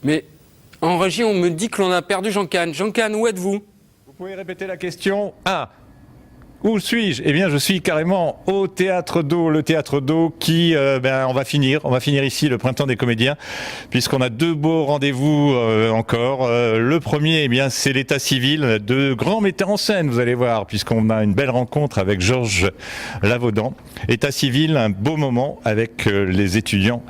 Mais en régie, on me dit que l'on a perdu Jean Kahn. Jean Kahn, où êtes-vous? Vous pouvez répéter la question? Ah, où suis-je? Eh bien, je suis carrément au Théâtre d'Eau. Le Théâtre d'Eau qui, on va finir ici le Printemps des Comédiens, puisqu'on a deux beaux rendez-vous encore. Le premier, eh bien, c'est l'état civil de grands metteurs en scène, vous allez voir, puisqu'on a une belle rencontre avec Georges Lavaudan. État civil, un beau moment avec les étudiants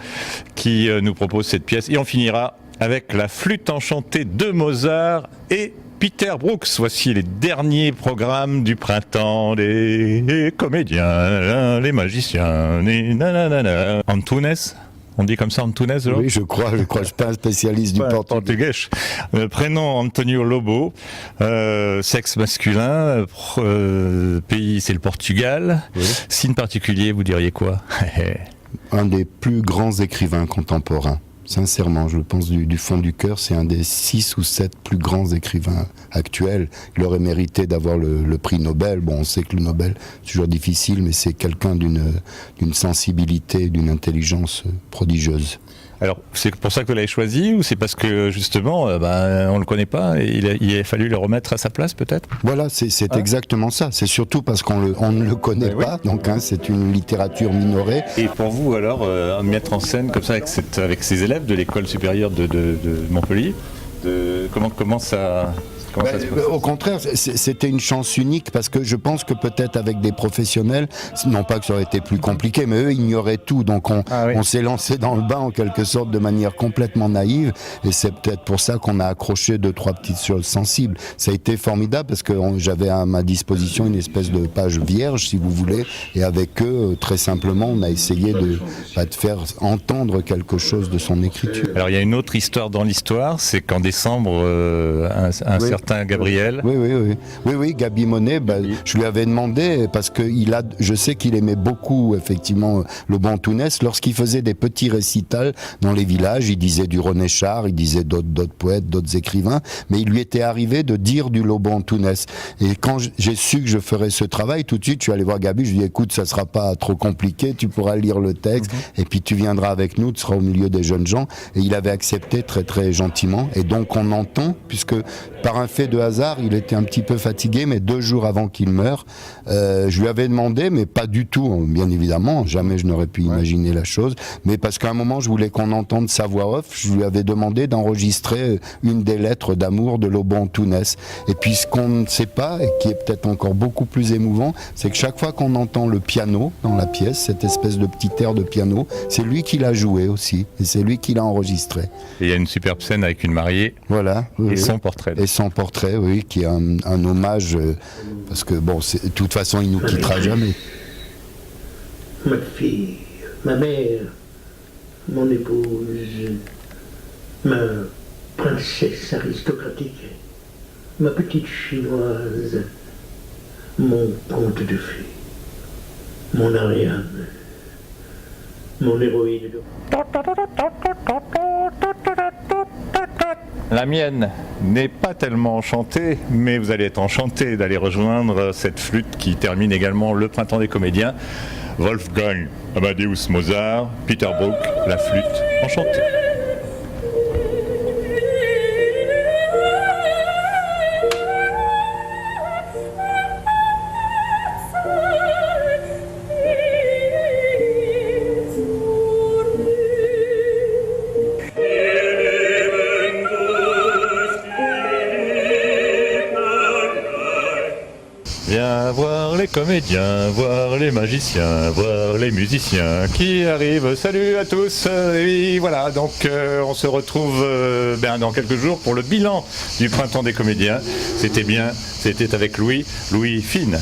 qui nous proposent cette pièce. Et on finira avec la flûte enchantée de Mozart et Peter Brook. Voici les derniers programmes du printemps des comédiens, les magiciens, les nanana. Antunes, on dit comme ça Antunes, alors? Oui, je crois, je suis pas un spécialiste du portugais. Prénom Antonio Lobo, sexe masculin, pays c'est le Portugal. Oui. Signe particulier, vous diriez quoi? Un des plus grands écrivains contemporains. Sincèrement, je pense du fond du cœur, c'est un des 6 ou 7 plus grands écrivains actuels. Il aurait mérité d'avoir le prix Nobel. Bon, on sait que le Nobel, c'est toujours difficile, mais c'est quelqu'un d'une sensibilité, d'une intelligence prodigieuse. Alors, c'est pour ça que vous l'avez choisi, ou c'est parce que, justement, on ne le connaît pas et il a fallu le remettre à sa place, peut-être? Voilà, c'est exactement ça. C'est surtout parce qu'on ne le connaît pas, oui. Donc c'est une littérature minorée. Et pour vous, alors, mettre en scène comme ça avec ces élèves de l'école supérieure de Montpellier, comment ça... Au contraire, c'était une chance unique parce que je pense que peut-être avec des professionnels, non pas que ça aurait été plus compliqué, mais eux ignoraient tout. Donc on s'est lancé dans le bain en quelque sorte de manière complètement naïve et c'est peut-être pour ça qu'on a accroché 2-3 petites choses sensibles. Ça a été formidable parce que j'avais à ma disposition une espèce de page vierge, si vous voulez, et avec eux, très simplement, on a essayé de faire entendre quelque chose de son écriture. Alors il y a une autre histoire dans l'histoire, c'est qu'en décembre, un certain Gabriel. Oui, Gabi Monet, je lui avais demandé, parce que je sais qu'il aimait beaucoup, effectivement, Lobo-Antunes. Lorsqu'il faisait des petits récitals dans les villages, il disait du René Char, il disait d'autres poètes, d'autres écrivains, mais il lui était arrivé de dire du Lobo-Antunes. Et quand j'ai su que je ferais ce travail, tout de suite, je suis allé voir Gabi, je lui ai dit, écoute, ça sera pas trop compliqué, tu pourras lire le texte, et puis tu viendras avec nous, tu seras au milieu des jeunes gens. Et il avait accepté très très gentiment. Et donc on entend, puisque par un fait de hasard, il était un petit peu fatigué, mais 2 jours avant qu'il meure, je lui avais demandé, mais pas du tout, bien évidemment, jamais je n'aurais pu imaginer la chose, mais parce qu'à un moment, je voulais qu'on entende sa voix off, je lui avais demandé d'enregistrer une des lettres d'amour de Lobo-Antunes. Et puis ce qu'on ne sait pas, et qui est peut-être encore beaucoup plus émouvant, c'est que chaque fois qu'on entend le piano dans la pièce, cette espèce de petit air de piano, c'est lui qui l'a joué aussi, et c'est lui qui l'a enregistré. Et il y a une superbe scène avec une mariée, son portrait. Et son portrait, oui, qui est un hommage, parce que bon, de toute façon, il nous quittera jamais. Ma fille, ma mère, mon épouse, ma princesse aristocratique, ma petite chinoise, mon conte de fées, mon Ariane, mon héroïne de... La mienne n'est pas tellement enchantée, mais vous allez être enchanté d'aller rejoindre cette flûte qui termine également le Printemps des Comédiens. Wolfgang Amadeus Mozart, Peter Brook, la flûte enchantée. Viens voir les comédiens, voir les magiciens, voir les musiciens qui arrivent. Salut à tous. Et voilà, donc on se retrouve dans quelques jours pour le bilan du Printemps des Comédiens. C'était bien, c'était avec Louis Fine.